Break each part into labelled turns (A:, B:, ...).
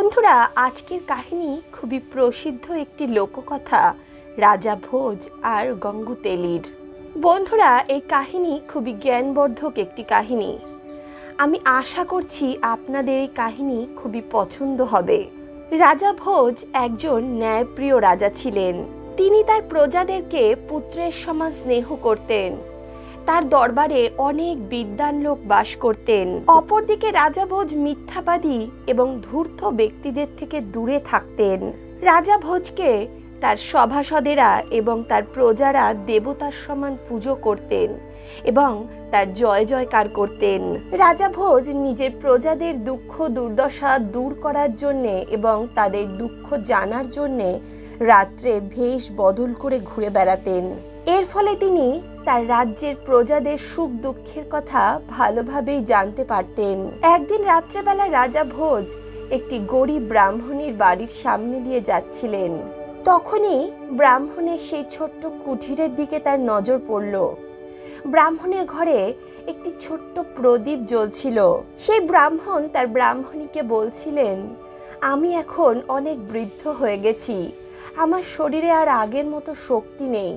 A: বন্ধুরা, আজকের কাহিনী খুবই প্রসিদ্ধ একটি লোককথা রাজা ভোজ আর গঙ্গু তেলির। বন্ধুরা, এই কাহিনী খুবই জ্ঞানবর্ধক একটি কাহিনী। আমি আশা করছি আপনাদের এই কাহিনী খুবই পছন্দ হবে। রাজা ভোজ একজন ন্যায়প্রিয় রাজা ছিলেন। তিনি তার প্রজাদেরকে পুত্রের সমান স্নেহ করতেন। তার দরবারে অনেক বিদ্বান লোক বাস করতেন। অপরদিকে রাজা ভোজ মিথ্যাবাদী এবং ধূর্ত ব্যক্তিদের থেকে দূরে থাকতেন। রাজা ভোজকে তার সভাসদেরা এবং তার প্রজারা দেবতার সমান পুজো করতেন এবং তার জয় জয়কার করতেন। রাজা ভোজ নিজের প্রজাদের দুঃখ দুর্দশা দূর করার জন্যে এবং তাদের দুঃখ জানার জন্যে রাত্রে বেশ বদল করে ঘুরে বেড়াতেন। এর ফলে তিনি তার রাজ্যের প্রজাদের সুখ দুঃখের কথা ভালোভাবেই জানতে পারতেন। একদিন রাত্রেবেলা রাজা ভোজ একটি গরিব ব্রাহ্মণের বাড়ির সামনে দিয়ে যাচ্ছিলেন। তখনই ব্রাহ্মণের সেই ছোট্ট কুঠিরের দিকে তার নজর পড়ল। ব্রাহ্মণের ঘরে একটি ছোট্ট প্রদীপ জ্বলছিল। সেই ব্রাহ্মণ তার ব্রাহ্মণীকে বলছিলেন, আমি এখন অনেক বৃদ্ধ হয়ে গেছি। আমার শরীরে আর আগের মতো শক্তি নেই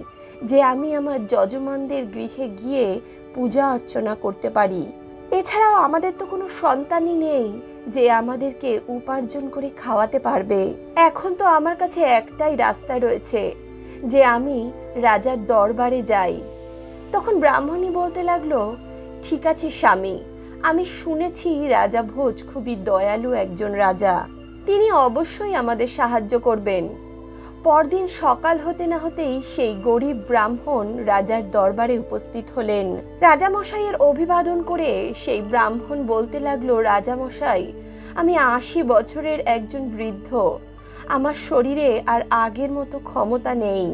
A: যে আমি আমার যজমানদের গৃহে গিয়ে পূজা অর্চনা করতে পারি। এছাড়াও আমাদের তো কোনো সন্তানই নেই যে আমাদেরকে উপার্জন করে খাওয়াতে পারবে। এখন তো আমার কাছে একটাই রাস্তা রয়েছে যে আমি রাজার দরবারে যাই। তখন ব্রাহ্মণী বলতে লাগলো, ঠিক আছে স্বামী, আমি শুনেছি রাজা ভোজ খুবই দয়ালু একজন রাজা। তিনি অবশ্যই আমাদের সাহায্য করবেন। পরদিন সকাল হতে না হতেই সেই গরিব ব্রাহ্মণ রাজার দরবারে উপস্থিত হলেন। রাজামশাইয়ের অভিবাদন করে সেই ব্রাহ্মণ বলতে লাগলো, রাজামশাই, আমি 80 বছরের একজন বৃদ্ধ। আমার শরীরে আর আগের মতো ক্ষমতা নেই।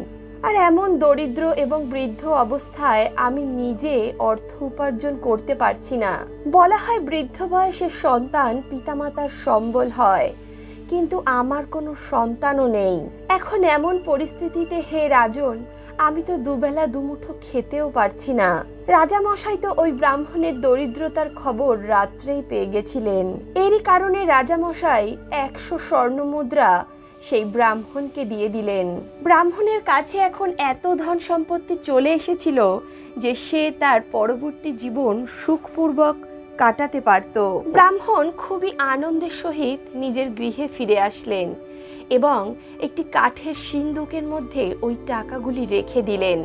A: আর এমন দরিদ্র এবং বৃদ্ধ অবস্থায় আমি নিজে অর্থ উপার্জন করতে পারছি না। বলা হয় বৃদ্ধ বয়সের সন্তান পিতামাতার সম্বল হয়, কিন্তু আমার কোনো সন্তানও নেই। এখন এমন পরিস্থিতিতে হে রাজন, আমি তো দুবেলা দুমুঠো খেতেও পারছি না। রাজামশাই তো ওই ব্রাহ্মণের দরিদ্রতার খবর রাত্রেই পেয়ে গেছিলেন। এরই কারণে রাজামশাই 100 স্বর্ণমুদ্রা সেই ব্রাহ্মণকে দিয়ে দিলেন। ব্রাহ্মণের কাছে এখন এত ধন সম্পত্তি চলে এসেছিল যে সে তার পরবর্তী জীবন সুখপূর্বক কাটাতে পারত। ব্রাহ্মণ খুবই আনন্দের সহিত নিজের গৃহে ফিরে আসলেন এবং একটি কাঠের সিন্দুকের মধ্যে ওই টাকাগুলি রেখে দিলেন।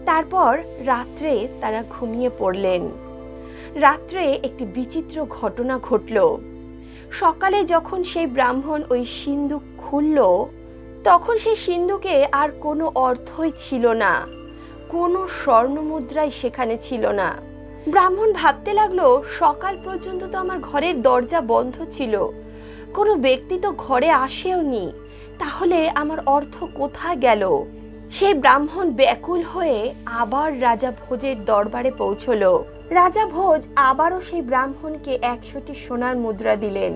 A: তারপর রাত্রে তারা ঘুমিয়ে পড়লেন। রাত্রে একটি বিচিত্র ঘটনা ঘটল। সকালে যখন সেই ব্রাহ্মণ ওই সিন্দুক খুলল, তখন সেই সিন্দুকে আর কোনো অর্থই ছিল না, কোনো স্বর্ণমুদ্রাই সেখানে ছিল না। ব্রাহ্মণ ভাবতে লাগলো, সকাল পর্যন্ত তো আমার ঘরের দরজা বন্ধ ছিল, কোনো ব্যক্তি তো ঘরে আসেওনি, তাহলে আমার অর্থ কোথায় গেল? সেই ব্রাহ্মণ ব্যাকুল হয়ে আবার রাজা ভোজের দরবারে পৌঁছলো। রাজা ভোজ আবারও সেই ব্রাহ্মণকে 100টি সোনার মুদ্রা দিলেন।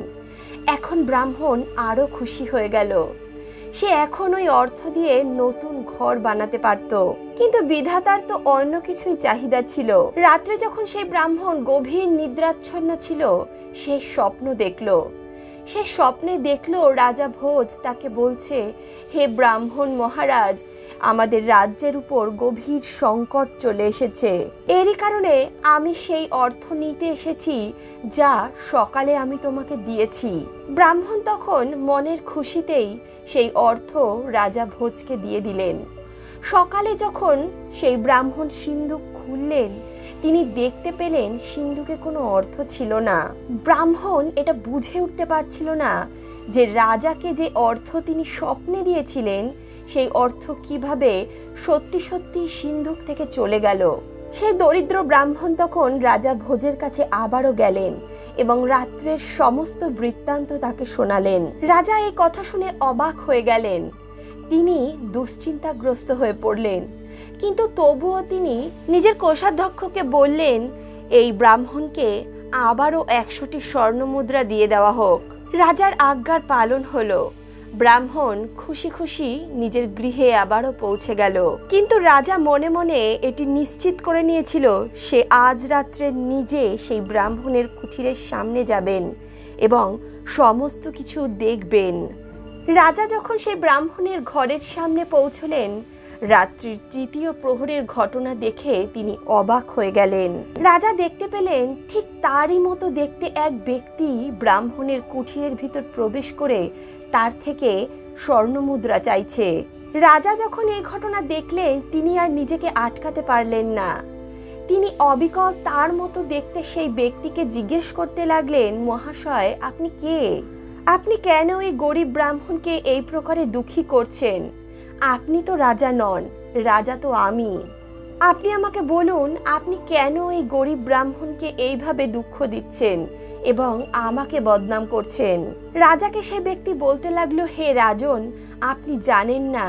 A: এখন ব্রাহ্মণ আরো খুশি হয়ে গেল। সে এখন ওই অর্থ দিয়ে নতুন ঘর বানাতে পারত। কিন্তু বিধাতার তো অন্য কিছুই চাহিদা ছিল। রাত্রে যখন সেই ব্রাহ্মণ গভীর নিদ্রাচ্ছন্ন ছিল, সে স্বপ্ন দেখল। সে স্বপ্নে দেখলো রাজা ভোজ তাকে বলছে, হে ব্রাহ্মণ মহারাজ, আমাদের রাজ্যের উপর গভীর সংকট চলে এসেছে। এরই কারণে আমি সেই অর্থ নিতে এসেছি যা সকালে আমি তোমাকে দিয়েছি। ব্রাহ্মণ তখন মনের খুশিতেই সেই অর্থ রাজা ভোজকে দিয়ে দিলেন। সকালে যখন সেই ব্রাহ্মণ সিন্দুক খুললেন, তিনি দেখতে পেলেন সিন্ধুকে কোনো অর্থ ছিল না। ব্রাহ্মণ এটা বুঝে উঠতে পারছিল না যে রাজাকে যে অর্থ তিনি স্বপ্নে দিয়েছিলেন সেই অর্থ কিভাবে সত্যি সত্যি সিন্ধুক থেকে চলে গেল। সেই দরিদ্র ব্রাহ্মণ তখন রাজা ভোজের কাছে আবারও গেলেন এবং রাত্রের সমস্ত বৃত্তান্ত তাকে শোনালেন। রাজা এই কথা শুনে অবাক হয়ে গেলেন। তিনি দুশ্চিন্তাগ্রস্ত হয়ে পড়লেন, কিন্তু তবুও তিনি নিজের কোষাধ্যক্ষকে বললেন, এই ব্রাহ্মণকে আবারও 100টি স্বর্ণমুদ্রা দিয়ে দেওয়া হোক। রাজার আজ্ঞার পালন হলো। ব্রাহ্মণ খুশি খুশি নিজের গৃহে আবারও পৌঁছে গেল। কিন্তু রাজা মনে মনে এটি নিশ্চিত করে নিয়েছিল সে আজ রাত্রে নিজে সেই ব্রাহ্মণের কুঠিরের সামনে যাবেন এবং সমস্ত কিছু দেখবেন। রাজা যখন সেই ব্রাহ্মণের ঘরের সামনে পৌঁছলেন, রাত্রির তৃতীয় প্রহরের ঘটনা দেখে তিনি অবাক হয়ে গেলেন। রাজা দেখতে পেলেন ঠিক তারই মতো দেখতে এক ব্যক্তি ব্রাহ্মণের কুঠিরের ভিতর প্রবেশ করে তার থেকে স্বর্ণমুদ্রা চাইছে। রাজা যখন এই ঘটনা দেখলেন, তিনি আর নিজেকে আটকাতে পারলেন না। তিনি অবিকল তার মতো দেখতে সেই ব্যক্তিকে জিজ্ঞেস করতে লাগলেন, মহাশয়, আপনি কে? আপনি কেন এই গরিব ব্রাহ্মণকে এই প্রকারে দুঃখী করছেন? আপনি তো রাজা নন, রাজা তো আমি। আপনি আমাকে বলুন, আপনি কেন এই গরিব ব্রাহ্মণকে এইভাবে দুঃখ দিচ্ছেন এবং আমাকে বদনাম করছেন? রাজাকে সে ব্যক্তি বলতে লাগলো, হে রাজন, আপনি জানেন না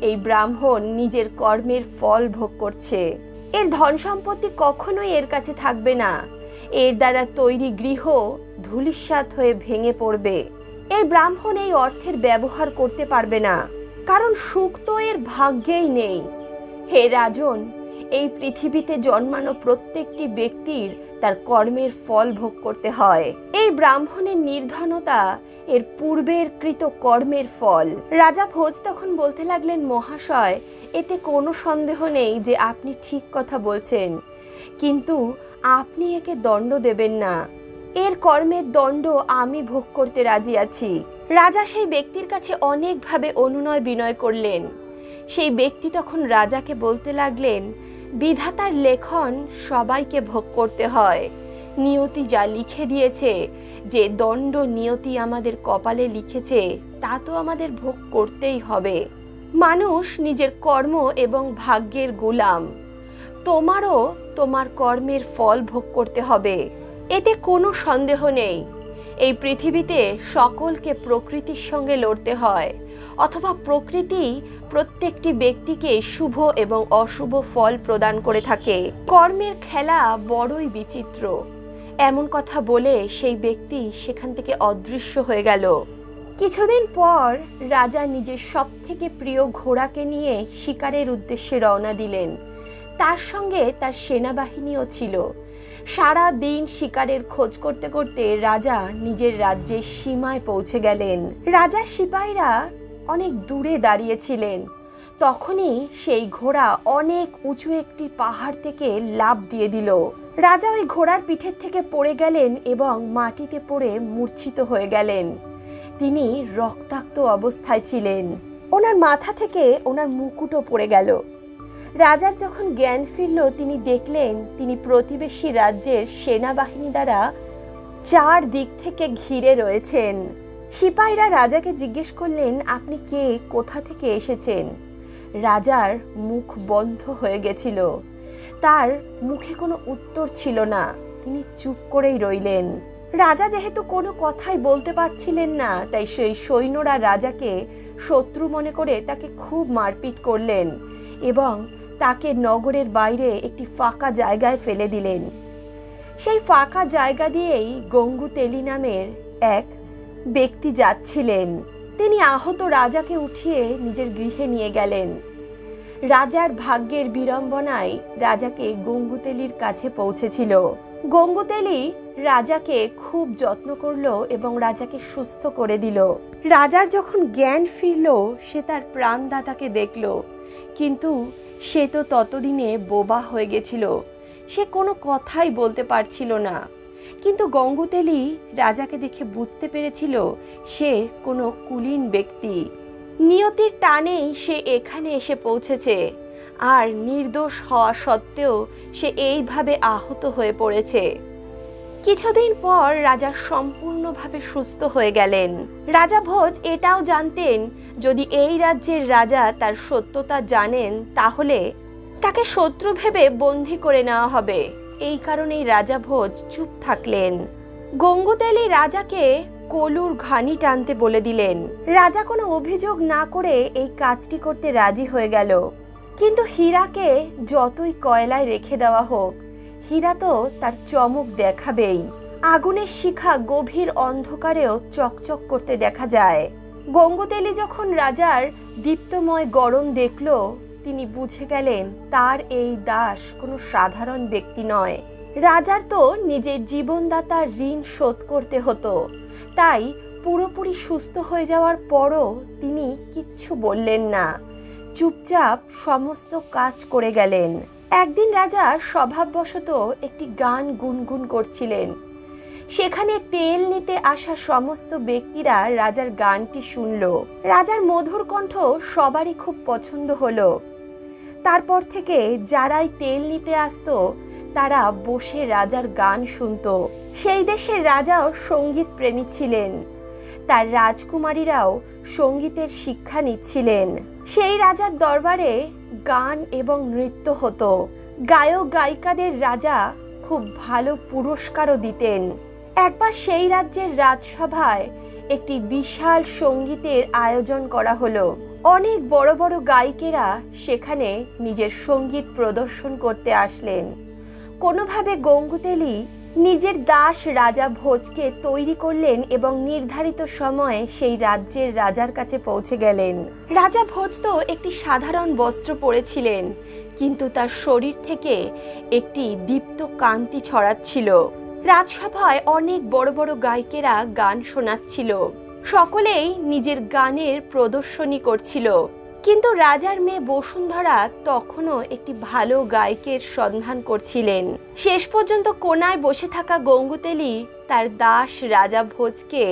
A: এই ব্রাহ্মণ নিজের কর্মের ফল ভোগ করছে। এর ধন সম্পত্তি কখনোই এর কাছে থাকবে না। এর দ্বারা তৈরি গৃহ ধূলিসাৎ হয়ে ভেঙে পড়বে। এই ব্রাহ্মণ এই অর্থের ব্যবহার করতে পারবে না, কারণ সুখ তো এর ভাগ্যেই নেই। হে রাজন, এই পৃথিবীতে জন্মানো প্রত্যেকটি ব্যক্তির তার কর্মের ফল ভোগ করতে হয়। এই ব্রাহ্মণের নির্ধনতা এর পূর্বের কৃত কর্মের ফল। রাজা ভোজ তখন বলতে লাগলেন, মহাশয়, এতে কোনো সন্দেহ নেই যে আপনি ঠিক কথা বলছেন, কিন্তু আপনি একে দণ্ড দেবেন না। এর কর্মের দণ্ড আমি ভোগ করতে রাজি আছি। রাজা সেই ব্যক্তির কাছে অনেকভাবে অনুনয় বিনয় করলেন। সেই ব্যক্তি তখন রাজাকে বলতে লাগলেন, বিধাতার লেখন সবাইকে ভোগ করতে হয়। নিয়তি যা লিখে দিয়েছে, যে দণ্ড নিয়তি আমাদের কপালে লিখেছে, তা তো আমাদের ভোগ করতেই হবে। মানুষ নিজের কর্ম এবং ভাগ্যের গোলাম। তোমারও তোমার কর্মের ফল ভোগ করতে হবে, এতে কোনো সন্দেহ নেই। এই পৃথিবীতে সকলকে প্রকৃতির সঙ্গে লড়তে হয়, অথবা প্রকৃতি প্রত্যেকটি ব্যক্তিকে শুভ এবং অশুভ ফল প্রদান করে থাকে। কর্মের খেলা বড়ই বিচিত্র। এমন কথা বলে সেই ব্যক্তি সেখান থেকে অদৃশ্য হয়ে গেল। কিছুদিন পর রাজা নিজের সবথেকে প্রিয় ঘোড়াকে নিয়ে শিকারের উদ্দেশ্যে রওনা দিলেন। তার সঙ্গে তার সেনাবাহিনীও ছিল। সারা দিন শিকারের খোঁজ করতে করতে রাজা নিজের রাজ্যের সীমায় পৌঁছে গেলেন। রাজার সিপাহীরা অনেক দূরে দাঁড়িয়েছিলেন। তখনই সেই ঘোড়া অনেক উঁচু একটি পাহাড় থেকে লাফ দিয়ে দিল। রাজা ওই ঘোড়ার পিঠের থেকে পড়ে গেলেন এবং মাটিতে পড়ে মূর্ছিত হয়ে গেলেন। তিনি রক্তাক্ত অবস্থায় ছিলেন। ওনার মাথা থেকে ওনার মুকুটও পড়ে গেল। রাজার যখন জ্ঞান ফিরল, তিনি দেখলেন তিনি প্রতিবেশী রাজ্যের সেনাবাহিনী দ্বারা চার দিক থেকে ঘিরে রয়েছেন। সিপাহীরা রাজাকে জিজ্ঞেস করলেন, আপনি কে, কোথা থেকে এসেছেন? রাজার মুখ বন্ধ হয়ে গেছিল। তার মুখে কোনো উত্তর ছিল না। তিনি চুপ করেই রইলেন। রাজা যেহেতু কোনো কথাই বলতে পারছিলেন না, তাই সেই সৈন্যরা রাজাকে শত্রু মনে করে তাকে খুব মারপিট করলেন এবং তাকে নগরের বাইরে একটি ফাঁকা জায়গায় ফেলে দিলেন। সেই ফাঁকা জায়গা দিয়েই গঙ্গুতেলি নামের এক ব্যক্তি যাচ্ছিলেন। তিনি আহত রাজাকে উঠিয়ে নিজের গৃহে নিয়ে গেলেন। রাজার ভাগ্যের বিড়ম্বনায় রাজাকে গঙ্গুতেলির কাছে পৌঁছেছিল। গঙ্গুতেলি রাজাকে খুব যত্ন করলো এবং রাজাকে সুস্থ করে দিল। রাজার যখন জ্ঞান ফিরল, সে তার প্রাণদাতাকে দেখল, কিন্তু সে তো ততদিনে বোবা হয়ে গেছিল। সে কোনো কথাই বলতে পারছিল না। কিন্তু গঙ্গুতেলি রাজাকে দেখে বুঝতে পেরেছিল সে কোনো কুলীন ব্যক্তি। নিয়তির টানেই সে এখানে এসে পৌঁছেছে, আর নির্দোষ হওয়া সত্ত্বেও সে এইভাবে আহত হয়ে পড়েছে। কিছুদিন পর রাজা সম্পূর্ণভাবে সুস্থ হয়ে গেলেন। রাজা ভোজ এটাও জানতেন, যদি এই রাজ্যের রাজা তার সত্যতা জানেন, তাহলে তাকে শত্রু ভেবে বন্দী করে নেওয়া হবে। এই কারণেই রাজা ভোজ চুপ থাকলেন। গঙ্গুতেলি রাজাকে কলুর ঘানি টানতে বলে দিলেন। রাজা কোনো অভিযোগ না করে এই কাজটি করতে রাজি হয়ে গেল। কিন্তু হীরাকে যতই কয়লায় রেখে দেওয়া হোক, হীরা তো তার চমক দেখাবেই। আগুনের শিখা গভীর অন্ধকারেও চকচক করতে দেখা যায়। গঙ্গুতেলি যখন রাজার দীপ্তময় গরম দেখল, তিনি বুঝে গেলেন তার এই দাস কোনো সাধারণ ব্যক্তি নয়। রাজার তো নিজের জীবনদাতার ঋণ শোধ করতে হতো, তাই পুরোপুরি সুস্থ হয়ে যাওয়ার পরও তিনি কিচ্ছু বললেন না, চুপচাপ সমস্ত কাজ করে গেলেন। একদিন রাজা স্বভাববশত একটি গান গুনগুন করছিলেন। সেখানে তেল নিতে আসা সমস্ত ব্যক্তিরা রাজার গানটি শুনল। রাজার মধুর কণ্ঠ সবারই খুব পছন্দ হলো। তারপর থেকে যারাই তেল নিতে আসতো তারা বসে রাজার গান শুনতো। সেই দেশের রাজাও সঙ্গীত প্রেমী ছিলেন, তার রাজকুমারীরাও সঙ্গীতের শিক্ষা নিচ্ছিলেন। সেই রাজার দরবারে গান এবং নৃত্য হতো। গায়ক গায়িকাদের রাজা খুব ভালো পুরস্কারও দিতেন। একবার সেই রাজ্যের রাজসভায় একটি বিশাল সঙ্গীতের আয়োজন করা হলো। অনেক বড় বড় গায়িকেরা সেখানে নিজের সঙ্গীত প্রদর্শন করতে আসলেন। কোনোভাবে গঙ্গুতেলি নিজের দাস রাজা ভোজকে তৈরি করলেন এবং নির্ধারিত সময়ে সেই রাজ্যের রাজার কাছে পৌঁছে গেলেন। রাজা ভোজ তো একটি সাধারণ বস্ত্র পরেছিলেন, কিন্তু তার শরীর থেকে একটি দীপ্ত কান্তি ছড়াচ্ছিল। রাজসভায় অনেক বড় বড় গায়িকেরা গান শোনাচ্ছিল। সকলেই নিজের গানের প্রদর্শনী করছিল, কিন্তু রাজার মেয়ে বসুন্ধরা তখনও একটি ভালো গায়কের সন্ধান করছিলেন। শেষ পর্যন্ত কোনায় বসে থাকা গঙ্গুতেলি তার দাস রাজা ভোজকে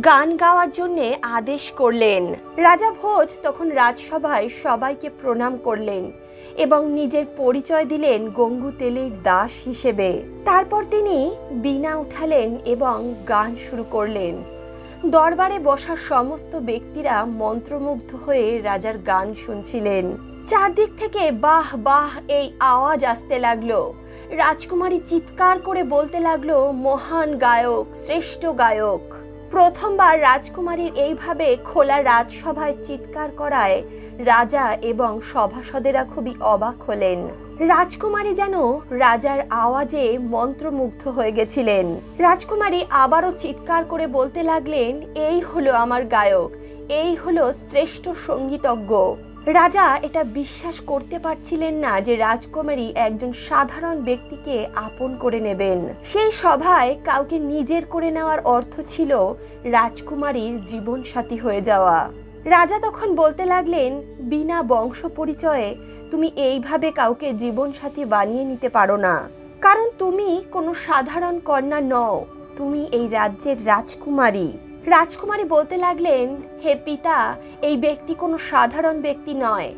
A: গান গাওয়ার জন্য আদেশ করলেন। রাজা ভোজ তখন রাজসভায় সবাইকে প্রণাম করলেন এবং নিজের পরিচয় দিলেন গঙ্গুতেলির দাস হিসেবে। তারপর তিনি বীণা উঠালেন এবং গান শুরু করলেন। দরবারে বসা সমস্ত ব্যক্তিরা মন্ত্রমুগ্ধ হয়ে রাজার গান শুনছিলেন। চারদিক থেকে বাহ বাহ এই আওয়াজ আসতে লাগলো। রাজকুমারী চিৎকার করে বলতে লাগলো, মহান গায়ক, শ্রেষ্ঠ গায়ক। প্রথমবার রাজকুমারীর এইভাবে খোলা রাজসভায় চিৎকার করায় রাজা এবং সভাসদেরা খুবই অবাক হলেন। রাজকুমারী যেন রাজার আওয়াজে মন্ত্রমুগ্ধ হয়ে গেছিলেন। রাজকুমারী আবারও চিৎকার করে বলতে লাগলেন, এই হলো আমার গায়ক, এই হলো শ্রেষ্ঠ সঙ্গীতজ্ঞ। রাজা এটা বিশ্বাস করতে পারছিলেন না যে রাজকুমারী একজন সাধারণ ব্যক্তিকে আপন করে নেবেন। সেই সভায় কাউকে নিজের করে নেওয়ার অর্থ ছিল রাজকুমারীর জীবনসাথী হয়ে যাওয়া। রাজা তখন বলতে লাগলেন, বিনা বংশ পরিচয়ে তুমি এইভাবে কাউকে জীবনসাথী বানিয়ে নিতে পারো না, কারণ তুমি কোনো সাধারণ কন্যা নও, তুমি এই রাজ্যের রাজকুমারী। রাজকুমারী বলতে লাগলেন, হে পিতা, এই ব্যক্তি কোনো সাধারণ ব্যক্তি নয়,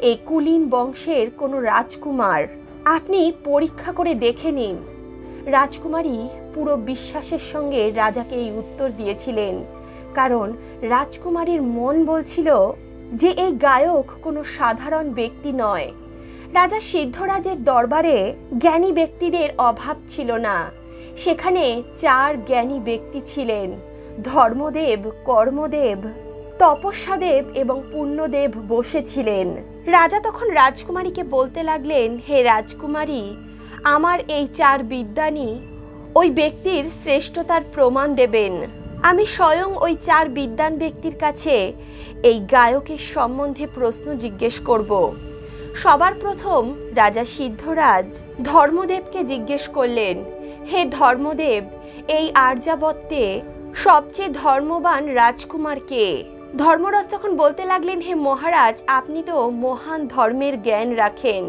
A: এই কুলীন বংশের কোনো রাজকুমার। আপনি পরীক্ষা করে দেখে নিন। রাজকুমারী পুরো বিশ্বাসের সঙ্গে রাজাকে এই উত্তর দিয়েছিলেন, কারণ রাজকুমারীর মন বলছিল যে এই গায়ক কোনো সাধারণ ব্যক্তি নয়। রাজা সিদ্ধরাজের দরবারে জ্ঞানী ব্যক্তিদের অভাব ছিল না। সেখানে 4 জ্ঞানী ব্যক্তি ছিলেন, ধর্মদেব, কর্মদেব, তপস্যাদেব এবং পুণ্যদেব বসেছিলেন। রাজা তখন রাজকুমারীকে বলতে লাগলেন, হে রাজকুমারী, আমার এই 4 বিদ্বানী ওই ব্যক্তির শ্রেষ্ঠতার প্রমাণ দেবেন। আমি স্বয়ং ওই 4 বিদ্বান ব্যক্তির কাছে এই গায়কের সম্বন্ধে প্রশ্ন জিজ্ঞেস করব। সবার প্রথম রাজা সিদ্ধরাজ ধর্মদেবকে জিজ্ঞেস করলেন, হে ধর্মদেব, এই আর্যাবর্তে সবচেয়ে ধর্মবান রাজকুমার কে? ধর্মরাজ তখন বলতে লাগলেন, হে মহারাজ, আপনি তো মহান ধর্মের জ্ঞান রাখেন,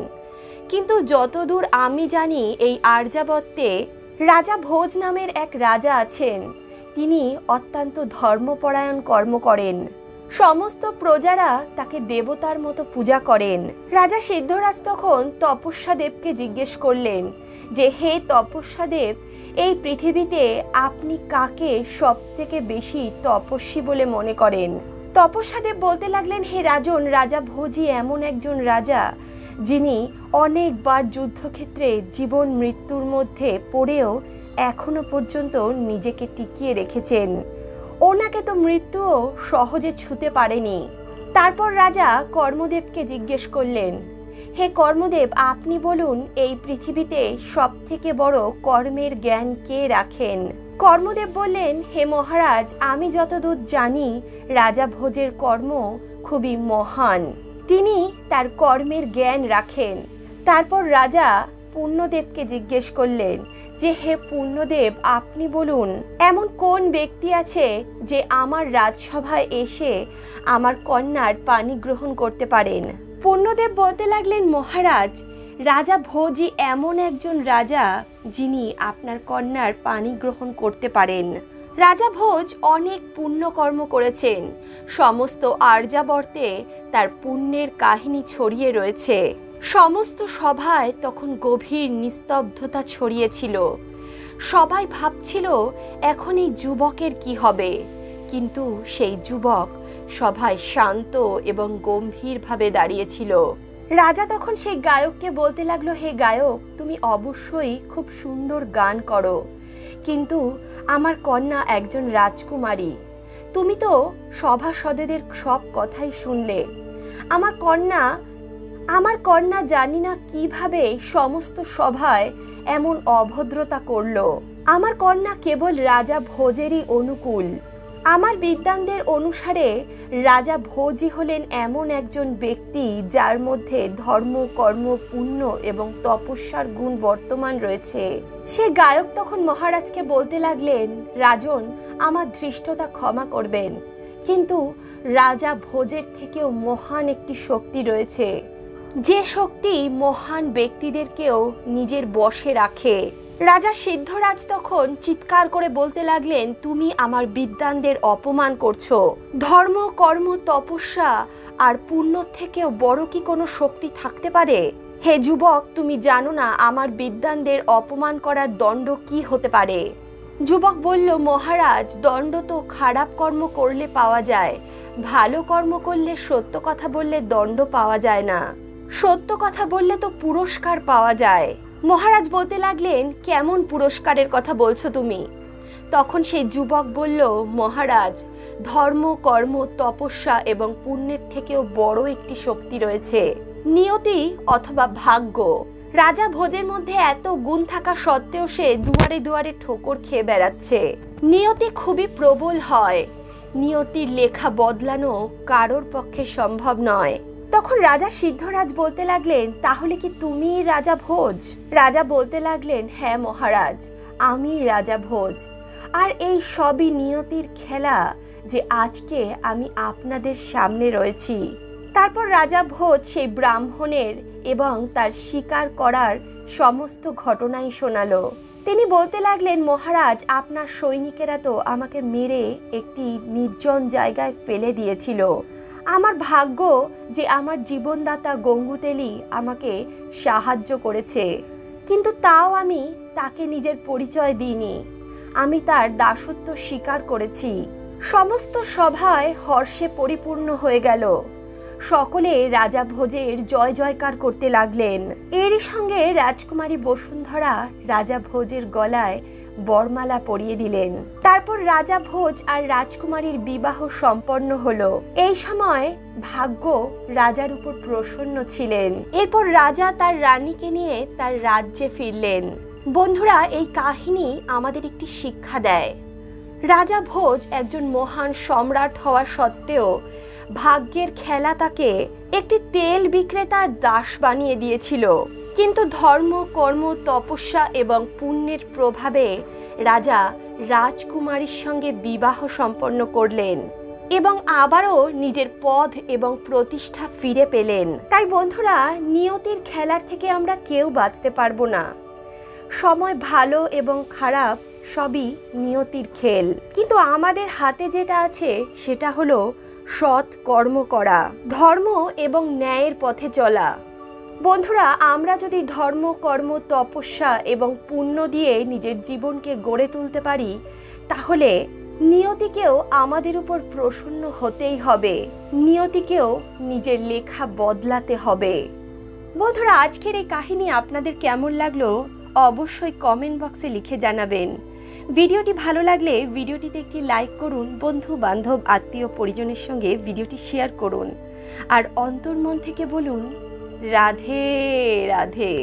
A: কিন্তু যতদূর আমি জানি এই আর্যাবর্তে রাজা ভোজ নামের এক রাজা আছেন। তিনি অত্যন্ত ধর্মপরায়ণ কর্ম করেন। সমস্ত প্রজারা তাকে দেবতার মতো পূজা করেন। রাজা সিদ্ধরাজ তখন তপস্যাদেবকে জিজ্ঞেস করলেন যে, হে তপস্যাদেব, এই পৃথিবীতে আপনি কাকে সবথেকে বেশি তপস্বী বলে মনে করেন? তপস্যাদেব বলতে লাগলেন, হে রাজন, রাজা ভোজই এমন একজন রাজা যিনি অনেকবার যুদ্ধক্ষেত্রে জীবন মৃত্যুর মধ্যে পড়েও এখনো পর্যন্ত নিজেকে টিকিয়ে রেখেছেন। ওনাকে তো মৃত্যুও সহজে ছুঁতে পারেনি। তারপর রাজা কর্মদেবকে জিজ্ঞেস করলেন, হে কর্মদেব, আপনি বলুন, এই পৃথিবীতে সবথেকে বড় কর্মের জ্ঞান কে রাখেন? কর্মদেব বললেন, হে মহারাজ, আমি যতদূর জানি রাজা ভোজের কর্ম খুবই মহান, তিনি তার কর্মের জ্ঞান রাখেন। তারপর রাজা পূর্ণদেবকে জিজ্ঞেস করলেন যে হে পূর্ণদেব, আপনি বলুন এমন কোন ব্যক্তি আছে যে আমার রাজসভায় এসে আমার কন্যার পানি গ্রহণ করতে পারেন। পূর্ণদেব বলতে লাগলেন, মহারাজ, রাজা ভোজই এমন একজন রাজা যিনি আপনার কন্যার পানি গ্রহণ করতে পারেন। রাজা ভোজ অনেক পুণ্যকর্ম করেছেন, সমস্ত আর্যাবর্তে তার পুণ্যের কাহিনী ছড়িয়ে রয়েছে। সমস্ত সভায় তখন গভীর নিস্তব্ধতা ছড়িয়েছিল। সবাই ভাবছিল এখন এই যুবকের কি হবে, কিন্তু সেই যুবক সভায় শান্ত এবং গম্ভীরভাবে দাঁড়িয়েছিল। রাজা তখন সেই গায়ককে বলতে লাগলো, হে গায়ক, তুমি অবশ্যই খুব সুন্দর গান করো, কিন্তু আমার কন্যা একজন রাজকুমারী। তুমি তো সভাসদেদের সব কথাই শুনলে। আমার কন্যা জানি না কিভাবে সমস্ত সভায় এমন অভদ্রতা করলো। আমার কন্যা কেবল রাজা ভোজেরই অনুকূল। আমার বিদ্বানদের অনুসারে রাজা ভোজই হলেন এমন একজন ব্যক্তি যার মধ্যে ধর্ম, কর্ম, পুণ্য এবং তপস্যার গুণ বর্তমান রয়েছে। সে গায়ক তখন মহারাজকে বলতে লাগলেন, রাজন, আমার ধৃষ্টতা ক্ষমা করবেন, কিন্তু রাজা ভোজের থেকেও মহান একটি শক্তি রয়েছে, যে শক্তি মহান ব্যক্তিদেরকেও নিজের বশে রাখে। রাজা সিদ্ধরাজ তখন চিৎকার করে বলতে লাগলেন, তুমি আমার বিদ্বানদের অপমান করছো। ধর্ম, কর্ম, তপস্যা আর পুণ্য থেকেও বড় কি কোনো শক্তি থাকতে পারে? হে যুবক, তুমি জানো না আমার বিদ্বানদের অপমান করার দণ্ড কি হতে পারে? যুবক বলল, মহারাজ, দণ্ড তো খারাপ কর্ম করলে পাওয়া যায়, ভালো কর্ম করলে, সত্য কথা বললে দণ্ড পাওয়া যায় না। সত্য কথা বললে তো পুরস্কার পাওয়া যায়। মহারাজ বলতে লাগলেন, কেমন পুরস্কারের কথা বলছো তুমি? তখন সেই যুবক বলল, মহারাজ, ধর্ম, কর্ম, তপস্যা এবং পুণ্যের থেকেও বড় একটি শক্তি রয়েছে, নিয়তি অথবা ভাগ্য। রাজা ভোজের মধ্যে এত গুণ থাকা সত্ত্বেও সে দুয়ারে দুয়ারে ঠোকর খেয়ে বেড়াচ্ছে। নিয়তি খুবই প্রবল হয়, নিয়তির লেখা বদলানো কারোর পক্ষে সম্ভব নয়। তখন রাজা সিদ্ধরাজ বলতে লাগলেন, তাহলে কি তুমি রাজা ভোজ? রাজা বলতে লাগলেন, হ্যাঁ মহারাজ, আমি রাজা ভোজ, আর এই সবই নিয়তির খেলা যে আজকে আমি আপনাদের সামনে রয়েছি। তারপর রাজা ভোজ সেই ব্রাহ্মণের এবং তার শিকার করার সমস্ত ঘটনাই শোনালো। তিনি বলতে লাগলেন, মহারাজ, আপনার সৈনিকেরা তো আমাকে মেরে একটি নির্জন জায়গায় ফেলে দিয়েছিল। আমার ভাগ্য যে আমার জীবনদাতা গঙ্গুতেলি আমাকে সাহায্য করেছে, কিন্তু তাও আমি তাকে নিজের পরিচয় দিইনি, আমি তার দাসত্ব স্বীকার করেছি। সমস্ত সভায় হর্ষে পরিপূর্ণ হয়ে গেল। সকলে রাজা ভোজের জয় জয়কার করতে লাগলেন। এরই সঙ্গে রাজকুমারী বসুন্ধরা রাজা ভোজের গলায় বরমালা পরিয়ে দিলেন। তারপর রাজা ভোজ আর রাজকুমারীর বিবাহ সম্পন্ন হলো। এই সময় ভাগ্য রাজার উপর প্রসন্ন ছিলেন। এরপর রাজা তার রানীকে নিয়ে তার রাজ্যে ফিরলেন। বন্ধুরা, এই কাহিনী আমাদের একটি শিক্ষা দেয়। রাজা ভোজ একজন মহান সম্রাট হওয়া সত্ত্বেও ভাগ্যের খেলা তাকে একটি তেল বিক্রেতার দাস বানিয়ে দিয়েছিল। কিন্তু ধর্ম, কর্ম, তপস্যা এবং পুণ্যের প্রভাবে রাজা রাজকুমারীর সঙ্গে বিবাহ সম্পন্ন করলেন এবং আবারও নিজের পদ এবং প্রতিষ্ঠা ফিরে পেলেন। তাই বন্ধুরা, নিয়তির খেলার থেকে আমরা কেউ বাঁচতে পারবো না। সময় ভালো এবং খারাপ সবই নিয়তির খেল, কিন্তু আমাদের হাতে যেটা আছে সেটা হলো সৎ কর্ম করা, ধর্ম এবং ন্যায়ের পথে চলা। বন্ধুরা, আমরা যদি ধর্ম, কর্ম, তপস্যা এবং পুণ্য দিয়ে নিজের জীবনকে গড়ে তুলতে পারি, তাহলে নিয়তিকেও আমাদের উপর প্রসন্ন হতেই হবে, নিয়তিকেও নিজের লেখা বদলাতে হবে। বন্ধুরা, আজকের এই কাহিনী আপনাদের কেমন লাগলো অবশ্যই কমেন্ট বক্সে লিখে জানাবেন। ভিডিওটি ভালো লাগলে ভিডিওটিতে একটি লাইক করুন, বন্ধু বান্ধব আত্মীয় পরিজনের সঙ্গে ভিডিওটি শেয়ার করুন, আর অন্তর্মন থেকে বলুন রাধে রাধে।